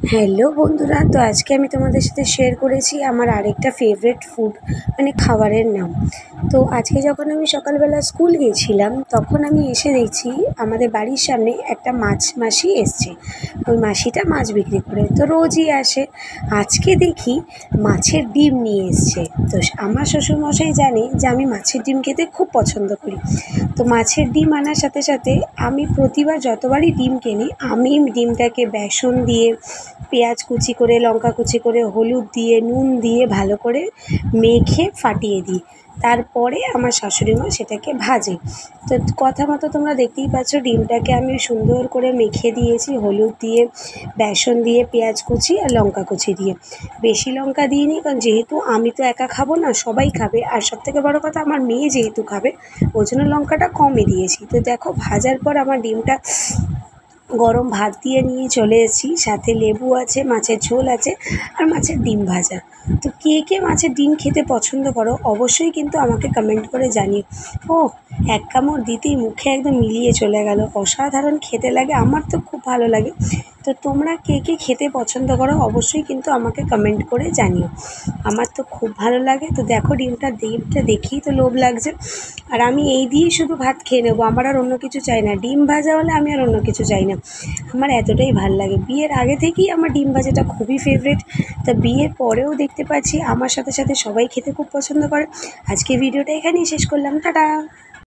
Hello বন্ধুরা, তো আজকে আমি তোমাদের সাথে শেয়ার করেছি আমার আরেকটা ফেভারিট ফুড, মানে খাবারের নাম। তো আজকে যখন আমি সকালবেলা স্কুল গেছিলাম তখন আমি এসে দেখছি আমাদের বাড়ির সামনে একটা মাছ মাসি এসছে। ওই মাসিটা মাছ বিক্রি করে, তো রোজই আসে। আজকে দেখি মাছের ডিম নিয়ে এসছে। তো আমার শ্বশুরমশাই জানে যে আমি মাছের ডিম খেতে খুব পছন্দ করি। তো মাছের ডিম আনার সাথে সাথে আমি প্রতিবার যতবারই ডিম কিনি আমি ডিমটাকে বেসন দিয়ে, পেঁয়াজ কুচি করে, লঙ্কা কুচি করে, হলুদ দিয়ে, নুন দিয়ে ভালো করে মেখে ফাটিয়ে দিই। তারপরে আমার শাশুড়ি মা সেটাকে ভাজে। তো কথা মতো তোমরা দেখতেই পাচ্ছ ডিমটাকে আমি সুন্দর করে মেখে দিয়েছি হলুদ দিয়ে, বেসন দিয়ে, পেঁয়াজ কুচি আর লঙ্কা কুচি দিয়ে। বেশি লঙ্কা দিইনি, কারণ যেহেতু আমি তো একা খাবো না, সবাই খাবে, আর সবথেকে বড় কথা আমার মেয়ে যেহেতু খাবে ওই জন্য লঙ্কাটা কমই দিয়েছি। তো দেখো ভাজার পর আমার ডিমটা গরম ভাত দিয়ে নিয়ে চলে এসেছি, সাথে লেবু আছে, মাছের ঝোল আছে আর মাছের ডিম ভাজা। তো কে কে মাছের ডিম খেতে পছন্দ করো অবশ্যই কিন্তু আমাকে কমেন্ট করে জানিও। ও এক কামড় দিতেই মুখে একদম মিলিয়ে চলে গেল, অসাধারণ খেতে লাগে, আমার তো খুব ভালো লাগে। তো তোমরা কে কে খেতে পছন্দ করো অবশ্যই কিন্তু আমাকে কমেন্ট করে জানিও। আমার তো খুব ভালো লাগে। তো দেখো ডিমটা দেখেই তো লোভ লাগছে, আর আমি এই দিয়েই শুধু ভাত খেয়ে নেবো, আমার আর অন্য কিছু চাই না। ডিম ভাজা হলে আমি আর অন্য কিছু চাই না, আমার এতটাই ভাল লাগে। বিয়ের আগে থেকেই আমার ডিম ভাজাটা খুবই ফেভারিট। তা বিয়ের পরেও দেখতে পাচ্ছি আমার সাথে সাথে সবাই খেতে খুব পছন্দ করে। আজকে ভিডিওটা এখানেই শেষ করলাম, টাটা।